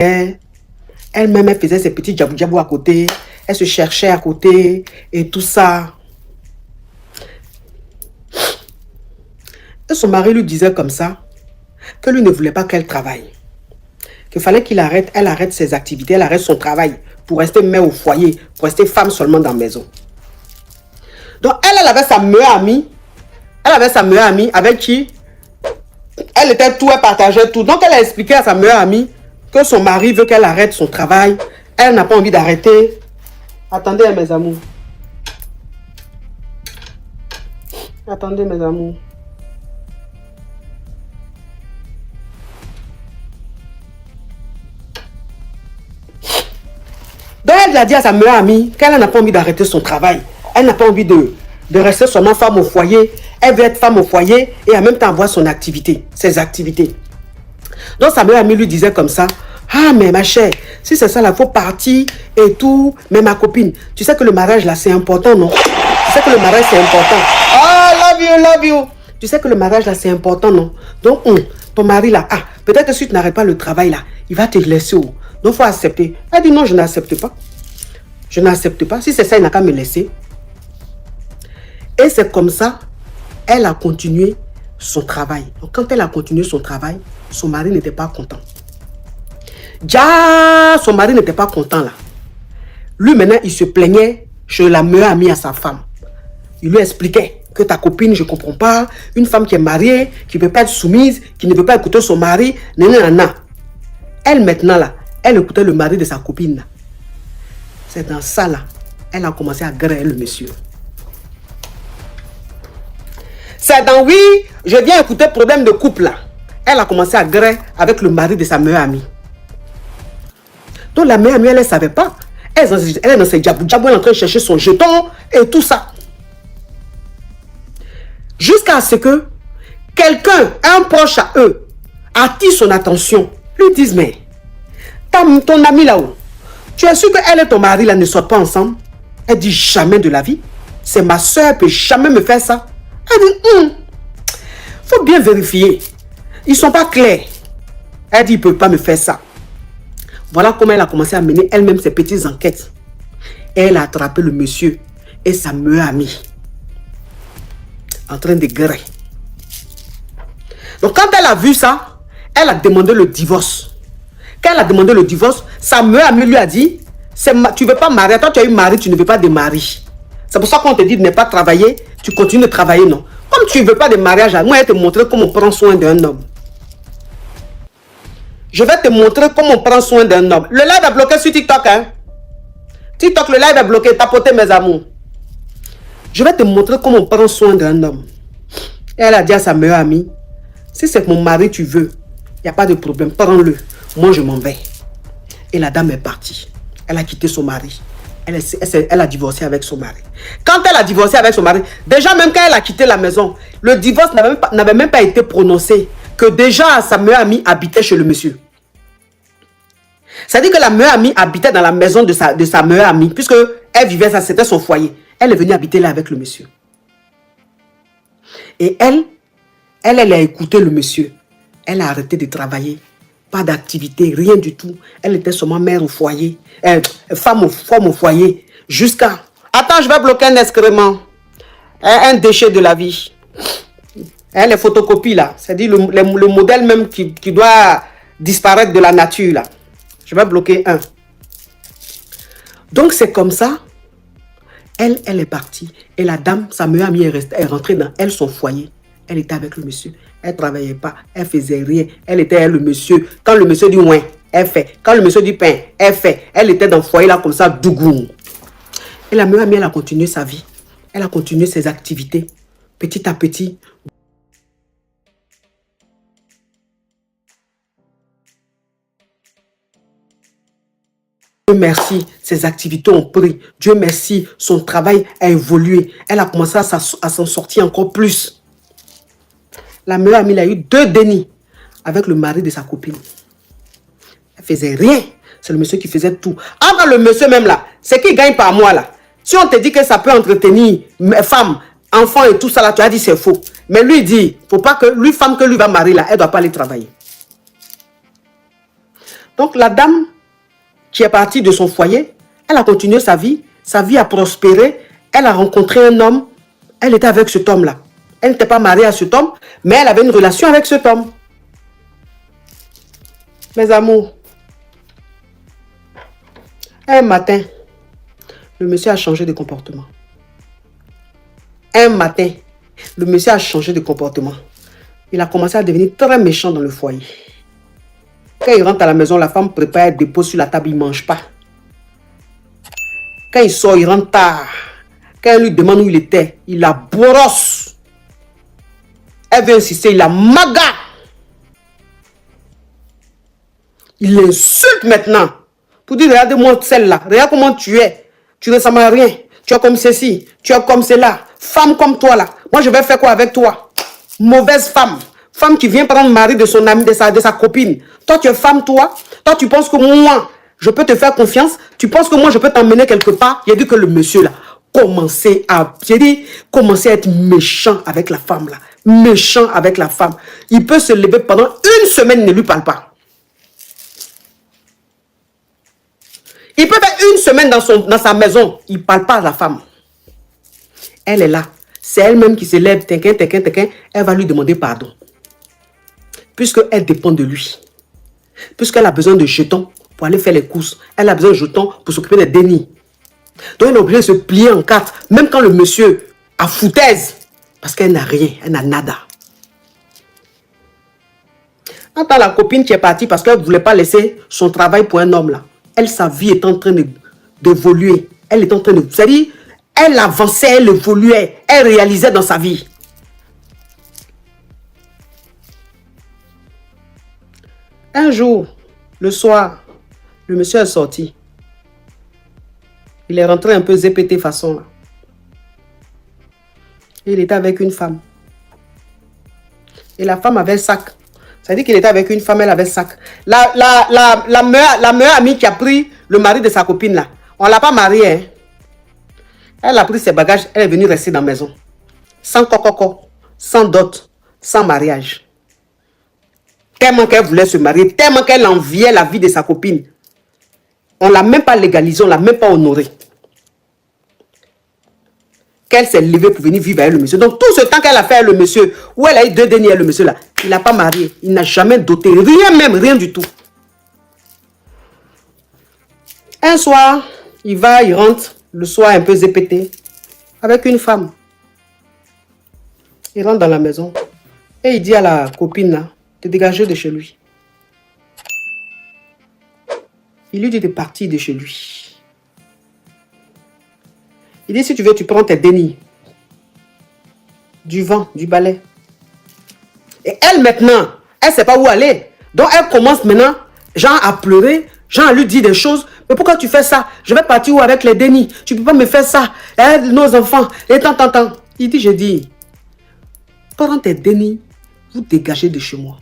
Elle-même, elle faisait ses petits djabou-djabou à côté. Elle se cherchait à côté et tout ça. Et son mari lui disait comme ça que lui ne voulait pas qu'elle travaille. Qu'il fallait qu'il arrête, elle arrête ses activités, elle arrête son travail pour rester mère au foyer, pour rester femme seulement dans la maison. Donc elle avait sa meilleure amie. Elle avait sa meilleure amie avec qui elle était tout, elle partageait tout. Donc elle a expliqué à sa meilleure amie que son mari veut qu'elle arrête son travail. Elle n'a pas envie d'arrêter. Attendez mes amours. Attendez mes amours. Donc elle a dit à sa meilleure amie qu'elle n'a pas envie d'arrêter son travail. Elle n'a pas envie de rester seulement femme au foyer. Elle veut être femme au foyer et en même temps avoir son activité, ses activités. Donc sa meilleure amie lui disait comme ça, ah mais ma chère, si c'est ça, il faut partir et tout. Mais ma copine, tu sais que le mariage là c'est important, non? Tu sais que le mariage c'est important. Ah, love you. Tu sais que le mariage là c'est important, non? Donc ton mari là, ah, peut-être que si tu n'arrêtes pas le travail là, il va te laisser où? Donc il faut accepter. Elle dit non, je n'accepte pas. Je n'accepte pas. Si c'est ça, il n'a qu'à me laisser. Et c'est comme ça, elle a continué son travail. Donc quand elle a continué son travail, son mari n'était pas content. Déjà, son mari n'était pas content là. Lui maintenant, il se plaignait chez la meilleure amie à sa femme. Il lui expliquait que ta copine, je ne comprends pas, une femme qui est mariée, qui ne peut pas être soumise, qui ne peut pas écouter son mari, nanana. Elle maintenant là, elle écoutait le mari de sa copine là. C'est dans ça là, elle a commencé à griller le monsieur. C'est dans oui, je viens écouter problème de couple là. Elle a commencé à griller avec le mari de sa meilleure amie. Donc la meilleure amie, elle ne savait pas. Elle est dans ses djabou-djabou, elle est en train de chercher son jeton et tout ça. Jusqu'à ce que quelqu'un, un proche à eux, attire son attention. Lui disent, mais ton ami là-haut, tu es sûr qu'elle et ton mari là ne sortent pas ensemble? Elle dit, jamais de la vie. C'est ma soeur, elle ne peut jamais me faire ça. Elle dit, faut bien vérifier. Ils ne sont pas clairs. Elle dit, il ne peut pas me faire ça. Voilà comment elle a commencé à mener elle-même ses petites enquêtes. Et elle a attrapé le monsieur et sa meilleure amie en train de gueuler. Donc quand elle a vu ça, elle a demandé le divorce. Quand elle a demandé le divorce, sa meilleure amie lui a dit, tu ne veux pas marier, toi tu as eu mari, tu ne veux pas de mari. C'est pour ça qu'on te dit de ne pas travailler, tu continues de travailler, non. Comme tu ne veux pas de mariage, moi je vais te montrer comment on prend soin d'un homme. Je vais te montrer comment on prend soin d'un homme. Le live est bloqué sur TikTok, hein. TikTok, le live est bloqué, tapotez mes amours. Je vais te montrer comment on prend soin d'un homme. Et elle a dit à sa meilleure amie, si c'est mon mari tu veux, il n'y a pas de problème, prends-le. Moi je m'en vais. Et la dame est partie. Elle a quitté son mari. Elle a divorcé avec son mari. Quand elle a divorcé avec son mari, déjà même quand elle a quitté la maison, le divorce n'avait même pas été prononcé. Que déjà sa meilleure amie habitait chez le monsieur. C'est-à-dire que la meilleure amie habitait dans la maison de sa meilleure amie, puisque elle vivait ça, c'était son foyer. Elle est venue habiter là avec le monsieur. Et elle a écouté le monsieur. Elle a arrêté de travailler. Pas d'activité, rien du tout. Elle était seulement mère au foyer. Femme au foyer. Jusqu'à... Attends, je vais bloquer un excrément. Un déchet de la vie. Les photocopies là. C'est-à-dire le modèle même qui doit disparaître de la nature là. Je vais bloquer un. Donc c'est comme ça. Elle est partie. Et la dame, sa meilleure amie est rentrée dans son foyer. Elle était avec le monsieur. Elle ne travaillait pas. Elle faisait rien. Elle était avec le monsieur. Quand le monsieur dit ouin, elle fait. Quand le monsieur dit pain, elle fait. Elle était dans le foyer là comme ça, dougoum. Et la meilleure amie, elle a continué sa vie. Elle a continué ses activités. Petit à petit. Dieu merci, ses activités ont pris. Dieu merci, son travail a évolué. Elle a commencé à s'en sortir encore plus. La meilleure amie a eu 2 dénis avec le mari de sa copine. Elle faisait rien. C'est le monsieur qui faisait tout. Entre le monsieur même là, c'est qui gagne par mois là. Si on te dit que ça peut entretenir femme, enfant et tout ça là, tu as dit c'est faux. Mais lui dit, faut pas que lui, femme que lui va marier là, elle ne doit pas aller travailler. Donc la dame qui est partie de son foyer, elle a continué sa vie a prospéré, elle a rencontré un homme, elle était avec cet homme-là. Elle n'était pas mariée à cet homme, mais elle avait une relation avec cet homme. Mes amours, un matin, le monsieur a changé de comportement. Un matin, le monsieur a changé de comportement. Il a commencé à devenir très méchant dans le foyer. Quand il rentre à la maison, la femme prépare, elle dépose sur la table, il ne mange pas. Quand il sort, il rentre tard. Quand elle lui demande où il était, il la brosse. Elle veut insister, il la maga. Il l'insulte maintenant. Pour dire, regardez-moi celle-là. Regarde comment tu es. Tu ne ressembles à rien. Tu es comme ceci. Tu es comme cela. Femme comme toi là. Moi, je vais faire quoi avec toi? Mauvaise femme. Femme qui vient prendre le mari de son ami, de sa copine. Toi, tu es femme, toi. Toi, tu penses que moi, je peux te faire confiance. Tu penses que moi, je peux t'emmener quelque part. Il a dit que le monsieur là commençait à être méchant avec la femme là. Méchant avec la femme. Il peut se lever pendant une semaine, il ne lui parle pas. Il peut faire une semaine dans sa maison. Il ne parle pas à la femme. Elle est là. C'est elle-même qui se lève. Elle va lui demander pardon. Puisqu'elle dépend de lui. Puisqu'elle a besoin de jetons pour aller faire les courses. Elle a besoin de jetons pour s'occuper des dénis. Donc elle est obligée de se plier en quatre. Même quand le monsieur a foutaise. Parce qu'elle n'a rien. Elle n'a nada. Attends, la copine qui est partie parce qu'elle ne voulait pas laisser son travail pour un homme là. Elle, sa vie est en train d'évoluer. Elle est en train de... C'est-à-dire, elle avançait, elle évoluait. Elle réalisait dans sa vie. Un jour, le soir, le monsieur est sorti. Il est rentré un peu zépété façon là. Et il était avec une femme. Et la femme avait le sac. Ça veut dire qu'il était avec une femme, elle avait le sac. La meilleure amie qui a pris le mari de sa copine là. On ne l'a pas mariée. Hein. Elle a pris ses bagages, elle est venue rester dans la maison. Sans coco, sans dot, sans mariage. Tellement qu'elle voulait se marier, tellement qu'elle enviait la vie de sa copine. On ne l'a même pas légalisée, on ne l'a même pas honorée. Qu'elle s'est levée pour venir vivre avec le monsieur. Donc tout ce temps qu'elle a fait avec le monsieur, où elle a eu 2 deniers avec le monsieur là, il n'a pas marié, il n'a jamais doté, rien même, rien du tout. Un soir, il rentre, le soir un peu zépété, avec une femme. Il rentre dans la maison et il dit à la copine là, de dégager de chez lui. Il lui dit de partir de chez lui. Il dit, si tu veux, tu prends tes dénis. Du vent, du balai. Et elle, maintenant, elle ne sait pas où aller. Donc, elle commence maintenant, genre, à pleurer. Genre, à lui dire des choses. Mais pourquoi tu fais ça? Je vais partir où avec les dénis? Tu ne peux pas me faire ça. Nos enfants. Et tant. Il dit, je dis, prends tes dénis, vous dégagez de chez moi.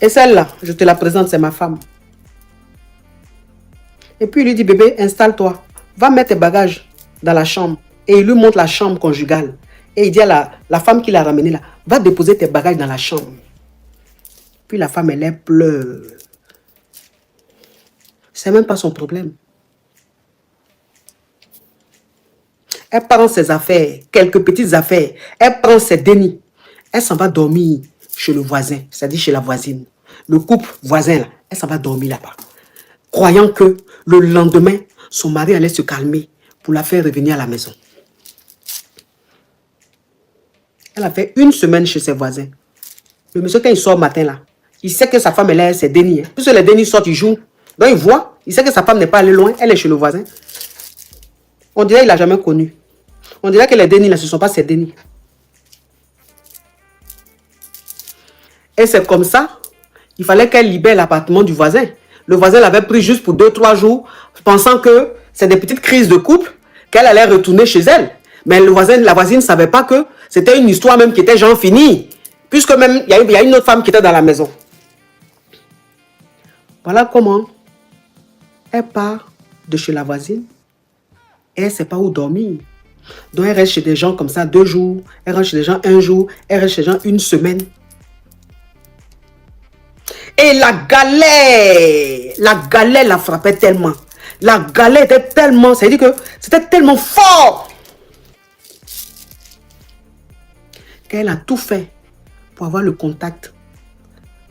Et celle-là, je te la présente, c'est ma femme. Et puis il lui dit, bébé, installe-toi. Va mettre tes bagages dans la chambre. Et il lui montre la chambre conjugale. Et il dit à la femme qui l'a ramenée là, va déposer tes bagages dans la chambre. Puis la femme, elle pleure. C'est même pas son problème. Elle prend ses affaires, quelques petites affaires. Elle prend ses dénis. Elle s'en va dormir chez le voisin, c'est-à-dire chez la voisine. Le couple voisin, là, elle s'en va dormir là-bas. Croyant que le lendemain, son mari allait se calmer pour la faire revenir à la maison. Elle a fait 1 semaine chez ses voisins. Le monsieur, quand il sort matin là, il sait que sa femme, elle a ses dénis. Hein. Puisque les dénis sortent, ils jouent. Donc il voit, il sait que sa femme n'est pas allée loin, elle est chez le voisin. On dirait qu'il ne l'a jamais connu. On dirait que les dénis là, ce ne sont pas ses dénis. Et c'est comme ça, il fallait qu'elle libère l'appartement du voisin. Le voisin l'avait pris juste pour 2-3 jours, pensant que c'est des petites crises de couple, qu'elle allait retourner chez elle. Mais la voisine ne savait pas que c'était une histoire même qui était genre finie. Puisque même, il y a une autre femme qui était dans la maison. Voilà comment elle part de chez la voisine. Et elle ne sait pas où dormir. Donc elle reste chez des gens comme ça 2 jours. Elle reste chez des gens 1 jour. Elle reste chez des gens 1 semaine. Et la galère la frappait tellement. La galère était tellement, c'est-à-dire que c'était tellement fort qu'elle a tout fait pour avoir le contact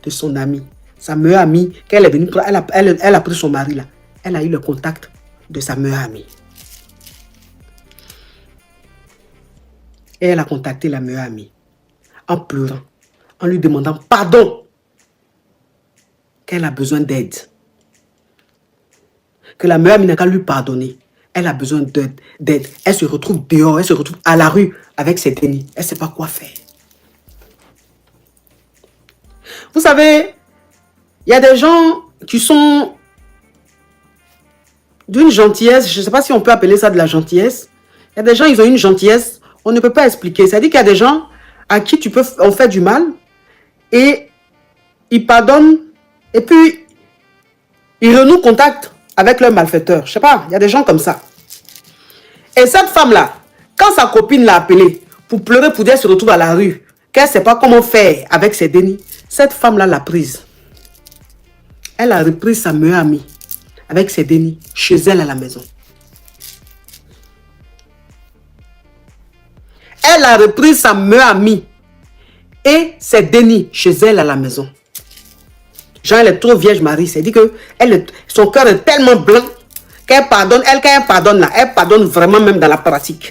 de son amie. Sa meilleure amie, qu'elle est venue, elle a pris son mari là. Elle a eu le contact de sa meilleure amie. Et elle a contacté la meilleure amie en pleurant, en lui demandant pardon, qu'elle a besoin d'aide. Que la meilleure amie n'a qu'à lui pardonner. Elle a besoin d'aide. Elle se retrouve dehors, elle se retrouve à la rue avec ses dénis. Elle ne sait pas quoi faire. Vous savez, il y a des gens qui sont d'une gentillesse, je ne sais pas si on peut appeler ça de la gentillesse. Il y a des gens, ils ont une gentillesse, on ne peut pas expliquer. C'est-à-dire qu'il y a des gens à qui on fait du mal et ils pardonnent et puis ils renouent contact avec leur malfaiteur. Je ne sais pas, il y a des gens comme ça. Et cette femme-là, quand sa copine l'a appelée pour pleurer, pour dire qu'elle se retrouve à la rue, qu'elle ne sait pas comment faire avec ses dénis, cette femme-là l'a prise. Elle a repris sa meilleure amie avec ses dénis chez elle à la maison. Elle a repris sa meilleure amie et ses dénis chez elle à la maison. Jean, elle est trop vierge Marie. C'est dit que son cœur est tellement blanc qu'elle pardonne. Quand elle pardonne là, elle pardonne vraiment même dans la pratique.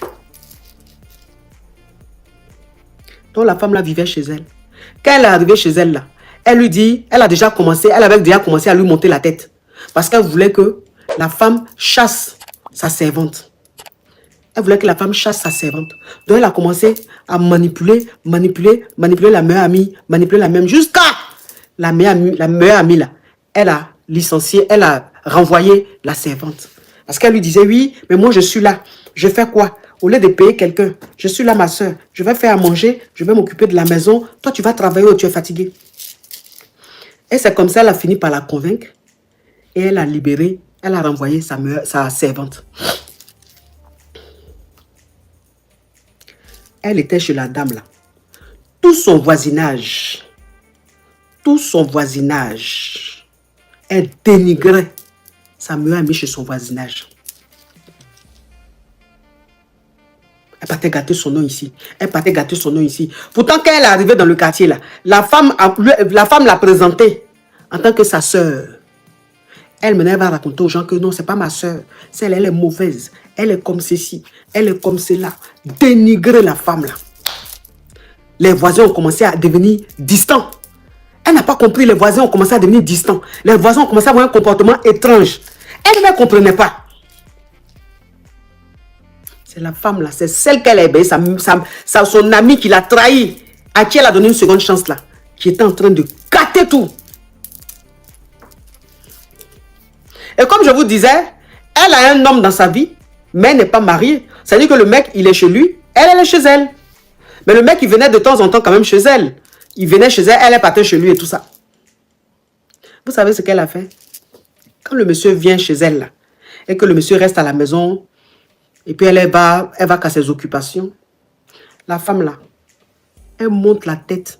Donc la femme là vivait chez elle. Quand elle est arrivée chez elle là, elle lui dit, elle avait déjà commencé à lui monter la tête. Parce qu'elle voulait que la femme chasse sa servante. Elle voulait que la femme chasse sa servante. Donc elle a commencé à manipuler la meilleure amie, manipuler la même, jusqu'à la meilleure amie là. Elle a licencié, elle a renvoyé la servante. Parce qu'elle lui disait, oui, mais moi je suis là. Je fais quoi? Au lieu de payer quelqu'un, je suis là ma soeur. Je vais faire à manger, je vais m'occuper de la maison. Toi tu vas travailler ou tu es fatigué. Et c'est comme ça, elle a fini par la convaincre. Et elle a libéré, elle a renvoyé sa servante. Elle était chez la dame là. Tout son voisinage, elle dénigrait sa meilleure amie chez son voisinage. Elle partait gâter son nom ici. Pourtant, quand elle est arrivée dans le quartier là, la femme l'a présentée en tant que sa sœur. Elle va raconter aux gens que non, c'est pas ma soeur. Elle est mauvaise. Elle est comme ceci. Elle est comme cela. Dénigrer la femme là. Les voisins ont commencé à devenir distants. Elle n'a pas compris. Les voisins ont commencé à devenir distants. Les voisins ont commencé à avoir un comportement étrange. Elle ne comprenait pas. C'est la femme là. C'est celle qu'elle a éveillée. Son amie qui l'a trahi. À qui elle a donné une seconde chance là. Qui était en train de gâter tout. Et comme je vous disais, elle a un homme dans sa vie, mais elle n'est pas mariée. C'est-à-dire que le mec, il est chez lui, elle est chez elle. Mais le mec, il venait de temps en temps quand même chez elle. Il venait chez elle, elle est partie chez lui et tout ça. Vous savez ce qu'elle a fait? Quand le monsieur vient chez elle, là, et que le monsieur reste à la maison, et puis elle va qu'à ses occupations, la femme là, elle monte la tête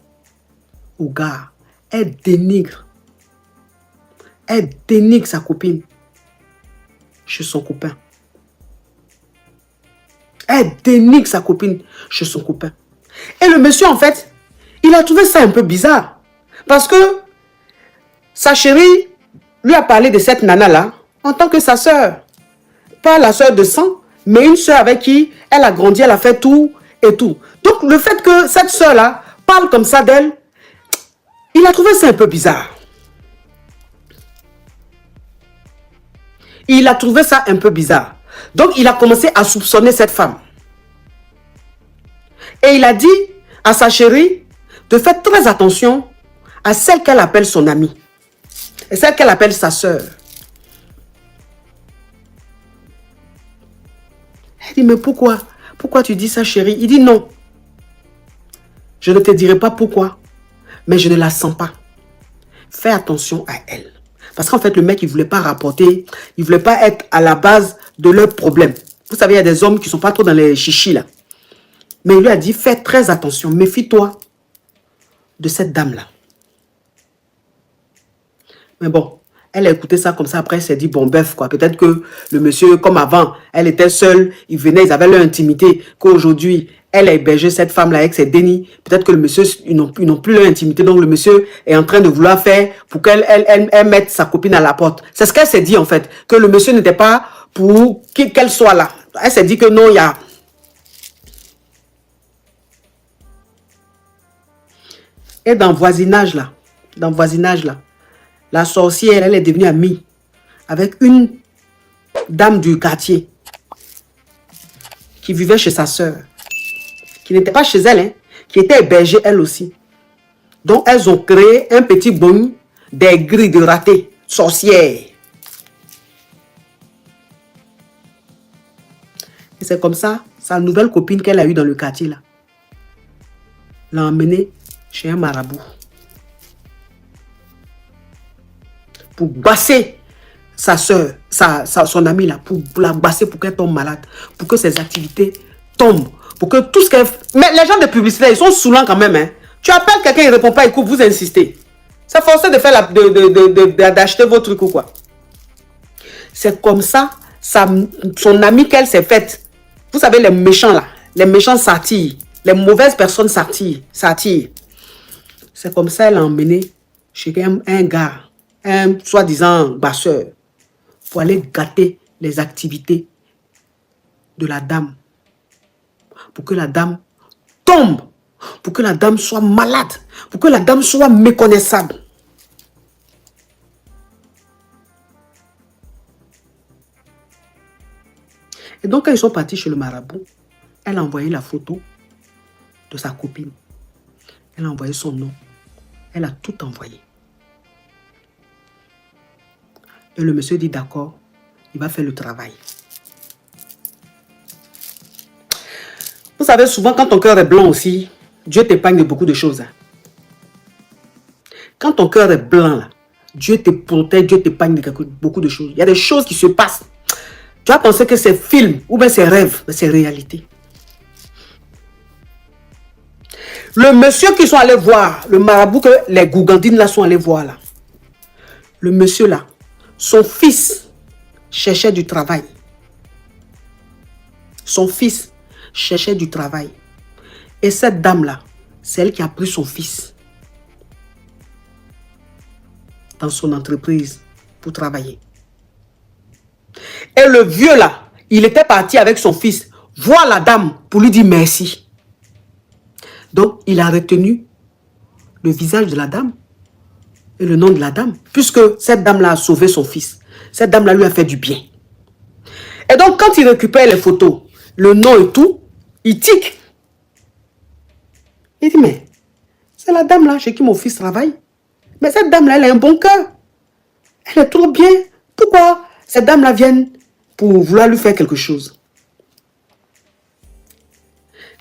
au gars. Elle dénigre. Elle dénigre sa copine chez son copain. Elle dénigre sa copine chez son copain. Et le monsieur, en fait, il a trouvé ça un peu bizarre. Parce que sa chérie lui a parlé de cette nana-là en tant que sa sœur. Pas la sœur de sang, mais une sœur avec qui elle a grandi, elle a fait tout et tout. Donc, le fait que cette sœur-là parle comme ça d'elle, il a trouvé ça un peu bizarre. Il a trouvé ça un peu bizarre. Donc, il a commencé à soupçonner cette femme. Et il a dit à sa chérie de faire très attention à celle qu'elle appelle son amie. Et celle qu'elle appelle sa sœur. Elle dit, mais pourquoi? Pourquoi tu dis ça, chérie? Il dit, non. Je ne te dirai pas pourquoi, mais je ne la sens pas. Fais attention à elle. Parce qu'en fait, le mec, il ne voulait pas rapporter, il ne voulait pas être à la base de leurs problèmes. Vous savez, il y a des hommes qui ne sont pas trop dans les chichis, là. Mais il lui a dit, fais très attention, méfie-toi de cette dame-là. Mais bon, elle a écouté ça comme ça. Après, elle s'est dit, bon, bœuf, quoi. Peut-être que le monsieur, comme avant, elle était seule. Ils venaient, ils avaient leur intimité. Qu'aujourd'hui, elle a hébergé cette femme-là avec ses dénis. Peut-être que le monsieur, ils n'ont plus leur intimité. Donc, le monsieur est en train de vouloir faire pour qu'elle mette sa copine à la porte. C'est ce qu'elle s'est dit, en fait. Que le monsieur n'était pas pour qu'elle soit là. Elle s'est dit que non, il y a... Et dans le voisinage, là, la sorcière, elle est devenue amie avec une dame du quartier qui vivait chez sa sœur, qui n'était pas chez elle, hein, qui était hébergée elle aussi. Donc, elles ont créé un petit bon des grilles de ratés, sorcières. Et c'est comme ça, sa nouvelle copine qu'elle a eue dans le quartier, là, l'a emmenée chez un marabout. Pour basser sa soeur, son amie là, pour la basser, pour qu'elle tombe malade, pour que ses activités tombent, pour que tout ce qu'elle... Mais les gens de publicité, ils sont saoulants quand même. Hein. Tu appelles quelqu'un, il ne répond pas, il coupe, vous insistez. C'est forcé de faire d'acheter vos trucs ou quoi. C'est comme ça, son amie qu'elle s'est faite. Vous savez, les méchants là, les méchants s'attirent, les mauvaises personnes s'attirent. C'est comme ça, elle a emmené chez un gars, un soi-disant basseur, pour aller gâter les activités de la dame. Pour que la dame tombe, pour que la dame soit malade, pour que la dame soit méconnaissable. Et donc, quand ils sont partis chez le marabout, elle a envoyé la photo de sa copine. Elle a envoyé son nom. Elle a tout envoyé. Et le monsieur dit d'accord, il va faire le travail. Vous savez, souvent, quand ton cœur est blanc aussi, Dieu t'épargne de beaucoup de choses. Hein. Quand ton cœur est blanc, là, Dieu te protège, Dieu t'épargne de beaucoup de choses. Il y a des choses qui se passent. Tu vas penser que c'est film ou bien c'est rêve, mais c'est réalité. Le monsieur qui sont allés voir, le marabout que les gougandines là sont allés voir là. Le monsieur là, son fils cherchait du travail. Son fils cherchait du travail. Et cette dame là, c'est elle qui a pris son fils dans son entreprise pour travailler. Et le vieux là, il était parti avec son fils voir la dame pour lui dire merci. Donc, il a retenu le visage de la dame et le nom de la dame, puisque cette dame-là a sauvé son fils. Cette dame-là lui a fait du bien. Et donc, quand il récupère les photos, le nom et tout, il tique. Il dit, mais c'est la dame-là chez qui mon fils travaille. Mais cette dame-là, elle a un bon cœur. Elle est trop bien. Pourquoi cette dame-là vient pour vouloir lui faire quelque chose?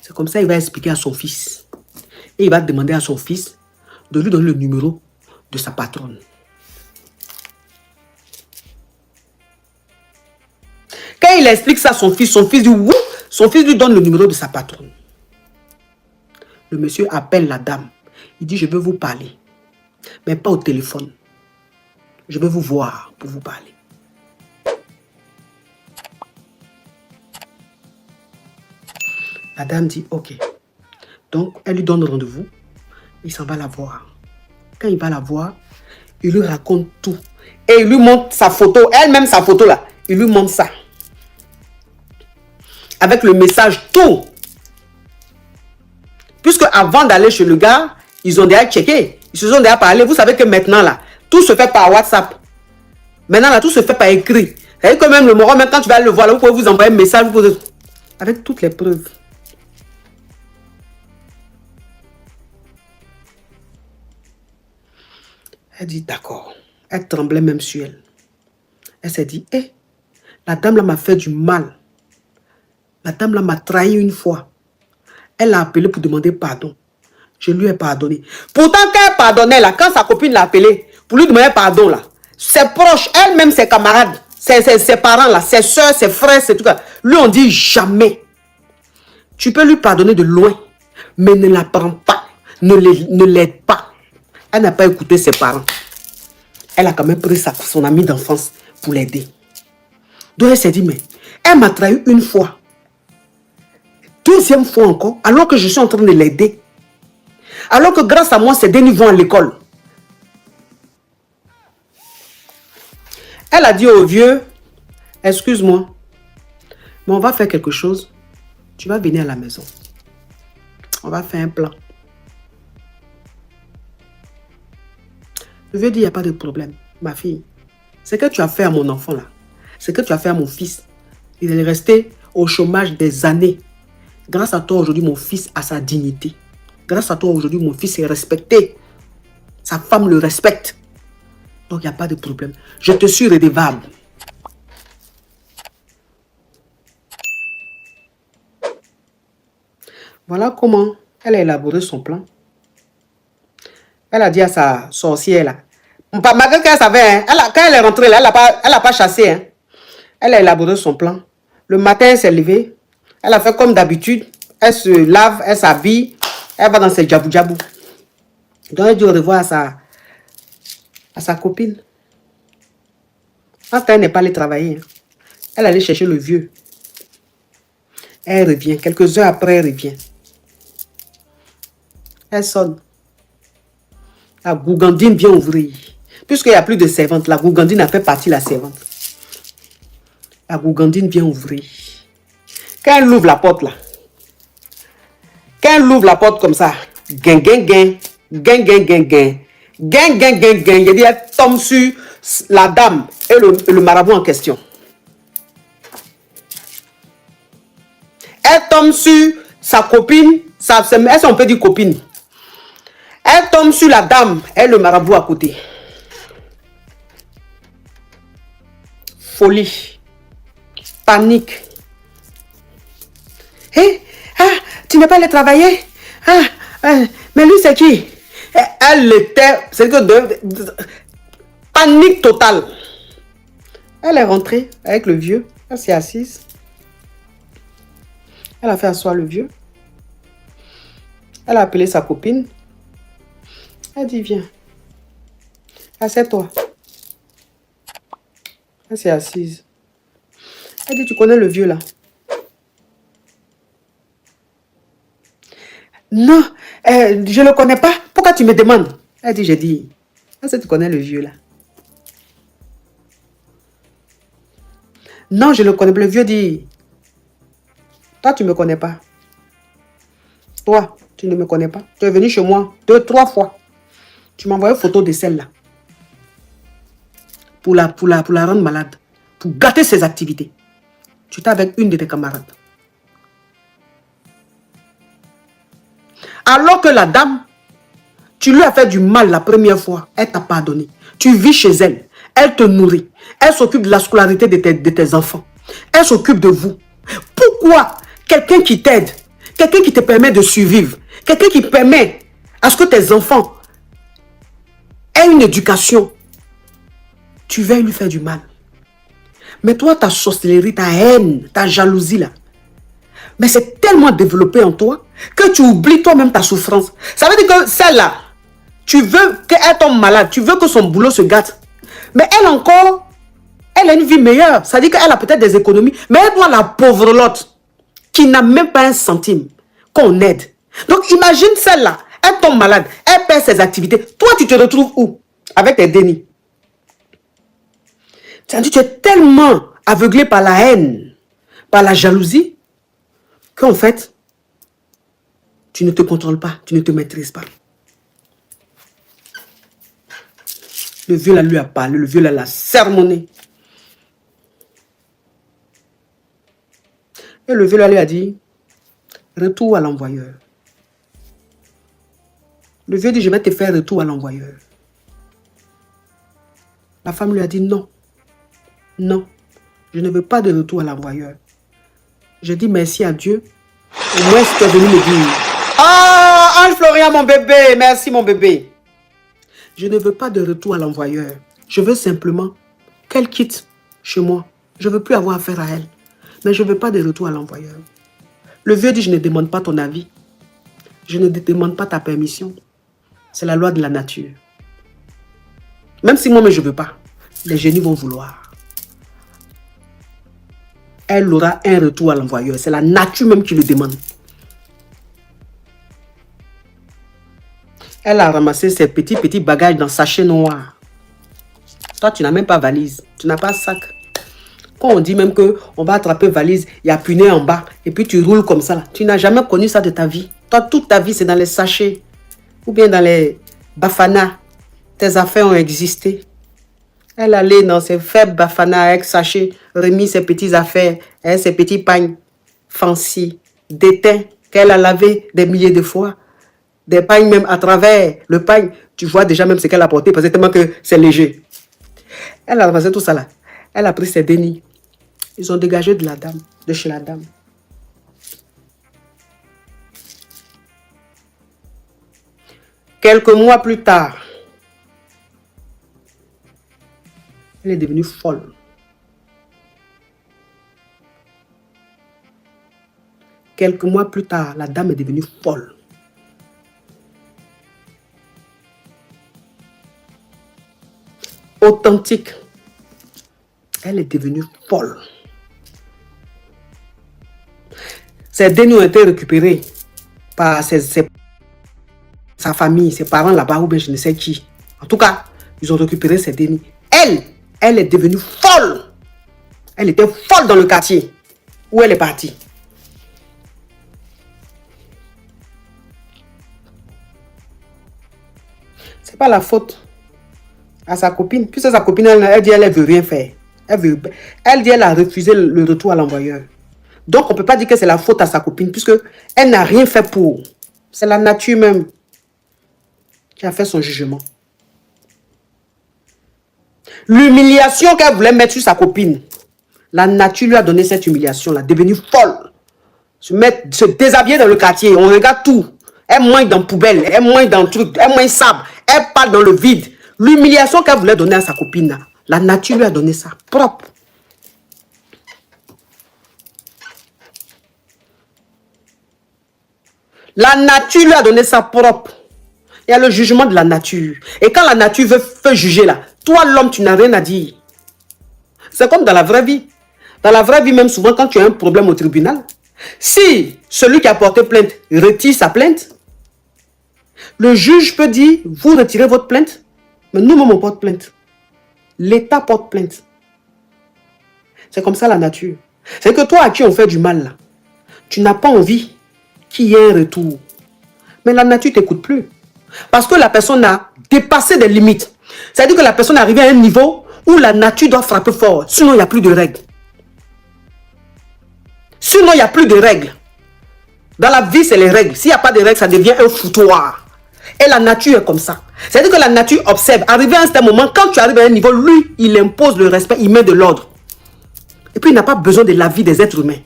C'est comme ça qu'il va expliquer à son fils. Et il va demander à son fils de lui donner le numéro de sa patronne. Quand il explique ça à son fils dit oui. Son fils lui donne le numéro de sa patronne. Le monsieur appelle la dame. Il dit, je veux vous parler. Mais pas au téléphone. Je veux vous voir pour vous parler. La dame dit, ok. Donc, elle lui donne rendez-vous. Il s'en va la voir. Quand il va la voir, il lui raconte tout. Et il lui montre sa photo. Elle-même, sa photo là. Il lui montre ça. Avec le message, tout. Puisque avant d'aller chez le gars, ils ont déjà checké. Ils se sont déjà parlé. Vous savez que maintenant là, tout se fait par WhatsApp. Maintenant là, tout se fait par écrit. C'est-à-dire que même le moron, même quand tu vas le voir, là, vous pouvez vous envoyer un message. Vous pouvez... Avec toutes les preuves. Elle dit d'accord. Elle tremblait même sur elle. Elle s'est dit, hé, la dame là m'a fait du mal. La dame là m'a trahi une fois. Elle l'a appelé pour demander pardon. Je lui ai pardonné. Pourtant, quand elle pardonnait là, quand sa copine l'a appelé pour lui demander pardon là, ses proches, elle-même, ses camarades, ses parents là, ses soeurs, ses frères, c'est tout ça, lui ont dit jamais. Tu peux lui pardonner de loin, mais ne la prends pas, ne l'aide pas. Elle n'a pas écouté ses parents. elle a quand même pris son amie d'enfance pour l'aider. Donc elle s'est dit, mais elle m'a trahi une fois. Deuxième fois encore, alors que je suis en train de l'aider. Alors que grâce à moi, ces deux vont à l'école. Elle a dit au vieux, excuse-moi, mais on va faire quelque chose. Tu vas venir à la maison. On va faire un plan. Le vieux dit, il n'y a pas de problème, ma fille. Ce que tu as fait à mon enfant là, ce que tu as fait à mon fils, il est resté au chômage des années. Grâce à toi, aujourd'hui, mon fils a sa dignité. Grâce à toi, aujourd'hui, mon fils est respecté. Sa femme le respecte. Donc, il n'y a pas de problème. Je te suis redevable. Voilà comment elle a élaboré son plan. Elle a dit à sa sorcière là. Malgré qu'elle savait, hein, quand elle est rentrée là, elle n'a pas chassé. Hein. Elle a élaboré son plan. Le matin, elle s'est levée. Elle a fait comme d'habitude. Elle se lave, elle s'habille. Elle va dans ses djabou-djabou. Donc, elle dit au revoir à sa copine. Quand elle n'est pas allée travailler, hein, elle allait chercher le vieux. Elle revient. Quelques heures après, elle revient. Elle sonne. La gougandine vient ouvrir. Puisqu'il n'y a plus de servante, la gougandine a fait partie de la servante. La gougandine vient ouvrir. Quand elle ouvre la porte là, quand elle ouvre la porte comme ça, gain, gain, gain, gain, gain, gain, gain, gain, gain, gain, gain, il dit, elle tombe sur la dame et le marabout en question. Elle tombe sur sa copine, elle on peut dire copine. Elle tombe sur la dame et le marabout à côté. Folie. Panique. Hé, tu n'es pas allé travailler? Mais lui, c'est qui? Elle était... C'est que panique totale. Elle est rentrée avec le vieux. Elle s'est assise. Elle a fait asseoir le vieux. Elle a appelé sa copine. Elle dit, viens. Assieds-toi. Elle s'est assise. Elle dit, tu connais le vieux là? Non, je ne le connais pas. Pourquoi tu me demandes? Elle dit, j'ai dit, est-ce que tu connais le vieux là? Non, je le connais pas. Le vieux dit, toi, tu ne me connais pas. Toi, tu ne me connais pas. Tu es venu chez moi 2, 3 fois. Tu m'as envoyé une photo de celle-là. Pour la rendre malade. Pour gâter ses activités. Tu étais avec une de tes camarades. Alors que la dame, tu lui as fait du mal la première fois. Elle t'a pardonné. Tu vis chez elle. Elle te nourrit. Elle s'occupe de la scolarité de tes enfants. Elle s'occupe de vous. Pourquoi quelqu'un qui t'aide, quelqu'un qui te permet de survivre, quelqu'un qui permet à ce que tes enfants aient une éducation, tu vas lui faire du mal? Mais toi, ta sorcellerie, ta haine, ta jalousie là, mais c'est tellement développé en toi que tu oublies toi-même ta souffrance. Ça veut dire que celle-là, tu veux qu'elle tombe malade, tu veux que son boulot se gâte. Mais elle encore, elle a une vie meilleure. Ça veut dire qu'elle a peut-être des économies. Mais elle doit la pauvre lotte qui n'a même pas un centime qu'on aide. Donc imagine celle-là, elle tombe malade, elle perd ses activités. Toi, tu te retrouves où? Avec tes dénis. C'est-à-dire que tu es tellement aveuglé par la haine, par la jalousie, qu'en fait, tu ne te contrôles pas, tu ne te maîtrises pas. Le vieux là lui a parlé, le vieux là l'a sermonné. Et le vieux là lui a dit, retour à l'envoyeur. Le vieux dit, je vais te faire retour à l'envoyeur. La femme lui a dit, non, non, je ne veux pas de retour à l'envoyeur. Je dis merci à Dieu. Au moins, tu es venu me dire. Ah, Ange Florian, mon bébé. Merci, mon bébé. Je ne veux pas de retour à l'envoyeur. Je veux simplement qu'elle quitte chez moi. Je ne veux plus avoir affaire à elle. Mais je ne veux pas de retour à l'envoyeur. Le vieux dit, je ne demande pas ton avis. Je ne te demande pas ta permission. C'est la loi de la nature. Même si moi-même je ne veux pas, les génies vont vouloir. Elle aura un retour à l'envoyeur. C'est la nature même qui le demande. Elle a ramassé ses petits bagages dans sachet noir. Toi, tu n'as même pas valise. Tu n'as pas sac. Quand on dit même qu'on va attraper valise, il y a punaise en bas. Et puis tu roules comme ça. Là. Tu n'as jamais connu ça de ta vie. Toi, toute ta vie, c'est dans les sachets. Ou bien dans les bafanas. Tes affaires ont existé. Elle allait dans ses faibles bafanas avec sachets, remis ses petites affaires, hein, ses petits pagnes fancy, d'étain qu'elle a lavé des milliers de fois. Des pagnes même à travers le pagne, tu vois déjà même ce qu'elle a porté parce que tellement que c'est léger. Elle a ramassé tout ça là. Elle a pris ses dénis. Ils ont dégagé de la dame, de chez la dame. Quelques mois plus tard, elle est devenue folle. Quelques mois plus tard, la dame est devenue folle. Authentique. Elle est devenue folle. Ses dénis ont été récupérés par sa famille, ses parents là-bas, ou bien je ne sais qui. En tout cas, ils ont récupéré ses dénis. Elle est devenue folle. Elle était folle dans le quartier où elle est partie. C'est pas la faute à sa copine. Puisque sa copine, elle dit elle veut rien faire. Elle dit elle a refusé le retour à l'envoyeur. Donc on ne peut pas dire que c'est la faute à sa copine puisque elle n'a rien fait pour. C'est la nature même qui a fait son jugement. L'humiliation qu'elle voulait mettre sur sa copine, la nature lui a donné cette humiliation-là, devenue folle. Se déshabiller dans le quartier, on regarde tout. Elle mange dans la poubelle, elle mange dans le truc, elle mange sable, elle parle dans le vide. L'humiliation qu'elle voulait donner à sa copine, la nature lui a donné ça, propre. La nature lui a donné ça propre. Il y a le jugement de la nature. Et quand la nature veut juger là, toi l'homme, tu n'as rien à dire. C'est comme dans la vraie vie. Dans la vraie vie, même souvent, quand tu as un problème au tribunal, si celui qui a porté plainte retire sa plainte, le juge peut dire, vous retirez votre plainte, mais nous-mêmes on porte plainte. L'État porte plainte. C'est comme ça la nature. C'est que toi à qui on fait du mal là, tu n'as pas envie qu'il y ait un retour. Mais la nature ne t'écoute plus. Parce que la personne a dépassé des limites. C'est-à-dire que la personne est arrivée à un niveau où la nature doit frapper fort. Sinon, il n'y a plus de règles. Sinon, il n'y a plus de règles. Dans la vie, c'est les règles. S'il n'y a pas de règles, ça devient un foutoir. Et la nature est comme ça. C'est-à-dire que la nature observe. Arrivé à un certain moment, quand tu arrives à un niveau, lui, il impose le respect, il met de l'ordre. Et puis, il n'a pas besoin de la vie des êtres humains.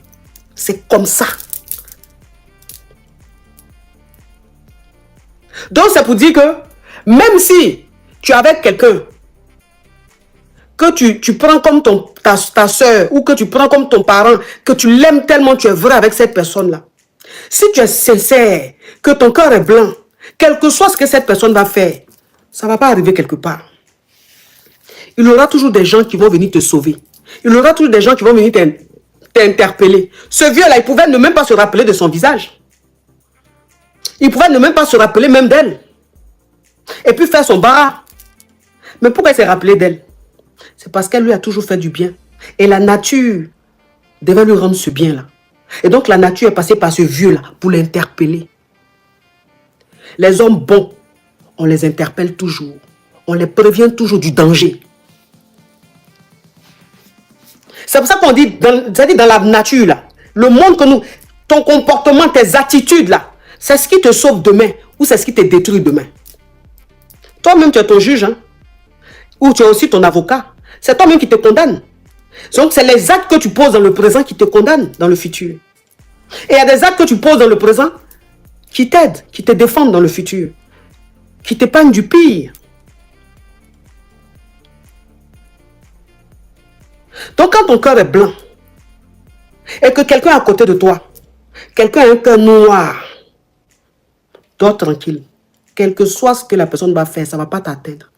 C'est comme ça. Donc, c'est pour dire que même si tu es avec quelqu'un que tu prends comme ta soeur ou que tu prends comme ton parent, que tu l'aimes tellement, tu es vrai avec cette personne-là. Si tu es sincère, que ton cœur est blanc, quel que soit ce que cette personne va faire, ça ne va pas arriver quelque part. Il y aura toujours des gens qui vont venir te sauver. Il y aura toujours des gens qui vont venir t'interpeller. Ce vieux-là, il pouvait ne même pas se rappeler de son visage. Il pouvait ne même pas se rappeler même d'elle. Et puis faire son barat. Mais pourquoi il s'est rappelé d'elle? C'est parce qu'elle lui a toujours fait du bien. Et la nature devait lui rendre ce bien-là. Et donc la nature est passée par ce vieux-là pour l'interpeller. Les hommes bons, on les interpelle toujours. On les prévient toujours du danger. C'est pour ça qu'on dit, dans la nature, là, le monde que nous, ton comportement, tes attitudes, là, c'est ce qui te sauve demain ou c'est ce qui te détruit demain. Toi-même, tu es ton juge, hein? Ou tu es aussi ton avocat. C'est toi-même qui te condamne. Donc, c'est les actes que tu poses dans le présent qui te condamnent dans le futur. Et il y a des actes que tu poses dans le présent qui t'aident, qui te défendent dans le futur, qui t'épargnent du pire. Donc, quand ton cœur est blanc et que quelqu'un est à côté de toi, quelqu'un a un cœur noir, dors tranquille. Quel que soit ce que la personne va faire, ça ne va pas t'atteindre.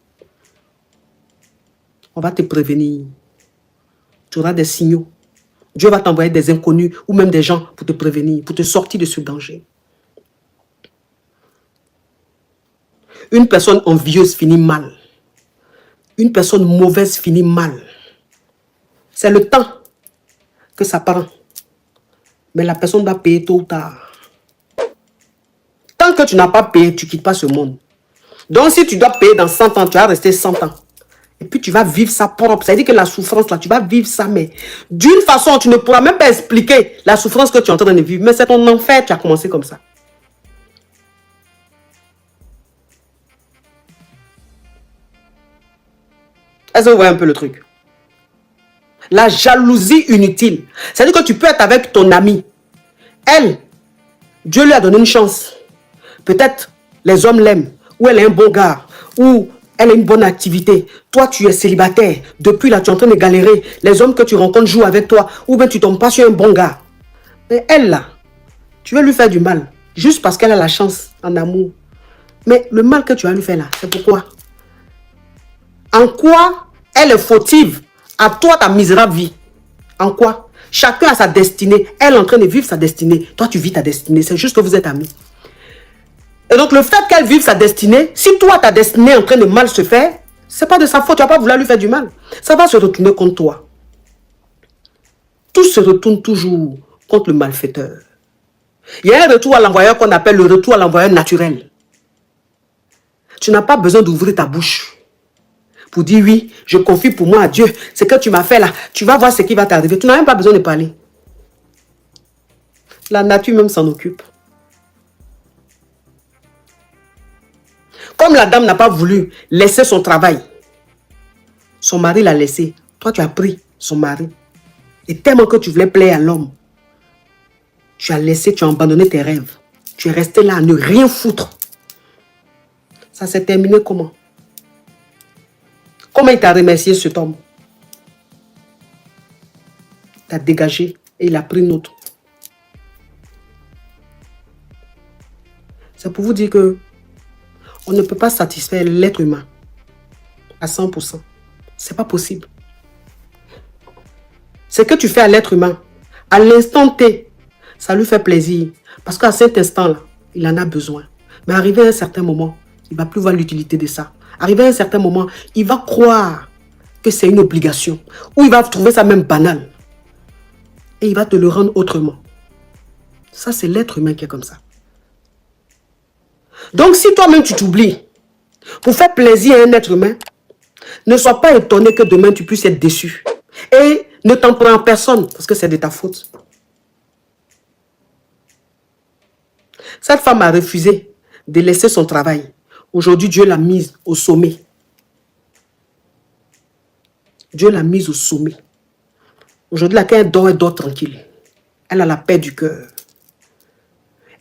On va te prévenir. Tu auras des signaux. Dieu va t'envoyer des inconnus ou même des gens pour te prévenir, pour te sortir de ce danger. Une personne envieuse finit mal. Une personne mauvaise finit mal. C'est le temps que ça prend. Mais la personne doit payer tôt ou tard. Tant que tu n'as pas payé, tu ne quittes pas ce monde. Donc si tu dois payer dans 100 ans, tu vas rester 100 ans. Et puis tu vas vivre ça propre. Ça veut dire que la souffrance là, tu vas vivre ça, mais d'une façon, tu ne pourras même pas expliquer la souffrance que tu es en train de vivre. Mais c'est ton enfer, tu as commencé comme ça. Est-ce que vous voyez un peu le truc? La jalousie inutile. C'est-à-dire que tu peux être avec ton ami. Elle, Dieu lui a donné une chance. Peut-être les hommes l'aiment, ou elle est un bon gars, ou elle a une bonne activité. Toi, tu es célibataire. Depuis là, tu es en train de galérer. Les hommes que tu rencontres jouent avec toi, ou bien tu tombes pas sur un bon gars. Mais elle là, tu veux lui faire du mal, juste parce qu'elle a la chance en amour. Mais le mal que tu vas lui faire là, c'est pourquoi? En quoi elle est fautive à toi, ta misérable vie? En quoi? Chacun a sa destinée. Elle est en train de vivre sa destinée. Toi, tu vis ta destinée. C'est juste que vous êtes amis. Et donc, le fait qu'elle vive sa destinée, si toi, ta destinée est en train de mal se faire, ce n'est pas de sa faute. Tu ne vas pas vouloir lui faire du mal. Ça va se retourner contre toi. Tout se retourne toujours contre le malfaiteur. Il y a un retour à l'envoyeur qu'on appelle le retour à l'envoyeur naturel. Tu n'as pas besoin d'ouvrir ta bouche pour dire oui, je confie pour moi à Dieu. Ce que tu m'as fait là, tu vas voir ce qui va t'arriver. Tu n'as même pas besoin de parler. La nature même s'en occupe. Comme la dame n'a pas voulu laisser son travail, son mari l'a laissé. Toi, tu as pris son mari. Et tellement que tu voulais plaire à l'homme, tu as laissé, tu as abandonné tes rêves. Tu es resté là à ne rien foutre. Ça s'est terminé comment? Comment il t'a remercié cet homme? Tu as dégagé et il a pris une autre. C'est pour vous dire que on ne peut pas satisfaire l'être humain à 100%. C'est pas possible. Ce que tu fais à l'être humain, à l'instant T, ça lui fait plaisir. Parce qu'à cet instant-là, il en a besoin. Mais arrivé à un certain moment, il ne va plus voir l'utilité de ça. Arrivé à un certain moment, il va croire que c'est une obligation. Ou il va trouver ça même banal. Et il va te le rendre autrement. Ça, c'est l'être humain qui est comme ça. Donc, si toi-même tu t'oublies pour faire plaisir à un être humain, ne sois pas étonné que demain tu puisses être déçu. Et ne t'en prends en personne parce que c'est de ta faute. Cette femme a refusé de laisser son travail. Aujourd'hui, Dieu l'a mise au sommet. Dieu l'a mise au sommet. Aujourd'hui, quand elle dort tranquille. Elle a la paix du cœur.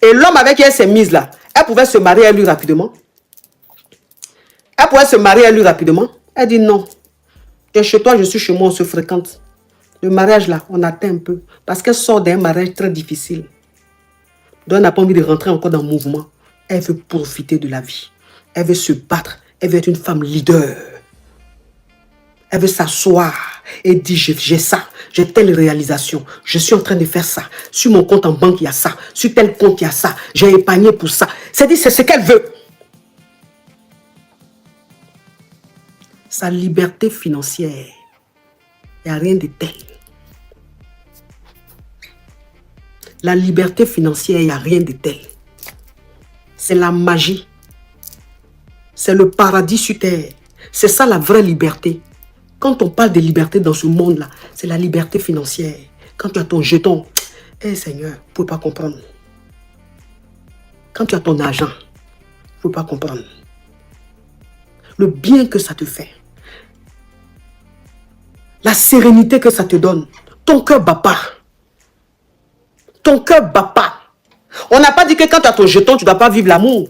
Et l'homme avec qui elle s'est mise là, elle pouvait se marier à lui rapidement. Elle pouvait se marier à lui rapidement. Elle dit non. Tu es chez toi, je suis chez moi, on se fréquente. Le mariage là, on attend un peu. Parce qu'elle sort d'un mariage très difficile. Donc elle n'a pas envie de rentrer encore dans le mouvement. Elle veut profiter de la vie. Elle veut se battre. Elle veut être une femme leader. Elle veut s'asseoir et dire j'ai ça, j'ai telle réalisation, je suis en train de faire ça. Sur mon compte en banque, il y a ça. Sur tel compte, il y a ça. J'ai épargné pour ça. C'est-à-dire, c'est ce qu'elle veut. Sa liberté financière, il n'y a rien de tel. La liberté financière, il n'y a rien de tel. C'est la magie. C'est le paradis sur terre. C'est ça la vraie liberté. Quand on parle de liberté dans ce monde-là, c'est la liberté financière. Quand tu as ton jeton, Seigneur, vous ne pouvez pas comprendre. Quand tu as ton argent, vous ne pouvez pas comprendre. Le bien que ça te fait. La sérénité que ça te donne. Ton cœur bat pas. Ton cœur bat pas. On n'a pas dit que quand tu as ton jeton, tu ne dois pas vivre l'amour.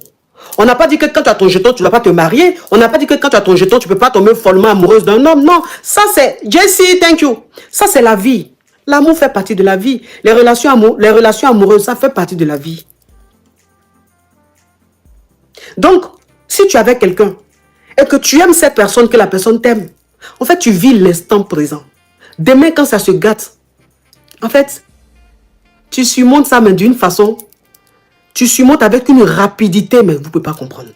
On n'a pas dit que quand tu as ton jeton, tu ne dois pas te marier. On n'a pas dit que quand tu as ton jeton, tu ne peux pas tomber follement amoureuse d'un homme. Non, ça c'est... Jessie, thank you. Ça c'est la vie. L'amour fait partie de la vie. Les relations amoureuses, ça fait partie de la vie. Donc, si tu es avec quelqu'un et que tu aimes cette personne, que la personne t'aime, En fait, tu vis l'instant présent. Demain, quand ça se gâte, en fait, tu surmontes ça, mais d'une façon, tu surmontes avec une rapidité, mais vous ne pouvez pas comprendre.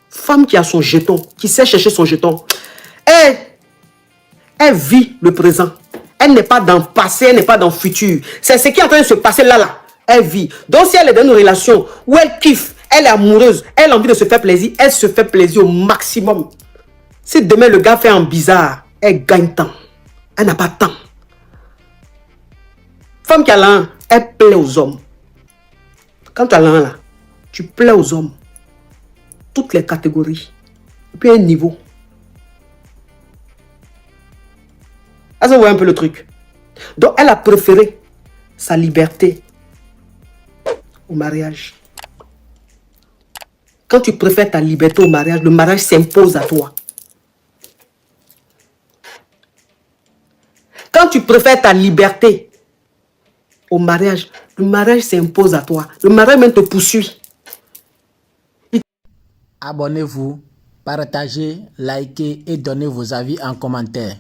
Femme qui a son jeton, qui sait chercher son jeton, elle vit le présent. Elle n'est pas dans le passé, elle n'est pas dans le futur. C'est ce qui est en train de se passer là. Elle vit. Donc si elle est dans une relation où elle kiffe, elle est amoureuse, elle a envie de se faire plaisir, elle se fait plaisir au maximum. Si demain le gars fait un bizarre, elle gagne temps. Elle n'a pas de temps. Femme qui a l'un, elle plaît aux hommes. Quand tu as l'un là, tu plais aux hommes. Toutes les catégories. Et puis un niveau. Ah, ça voit un peu le truc. Donc elle a préféré sa liberté au mariage. Quand tu préfères ta liberté au mariage, le mariage s'impose à toi. Quand tu préfères ta liberté au mariage, le mariage s'impose à toi. Le mariage même te poursuit. Abonnez-vous, partagez, likez et donnez vos avis en commentaire.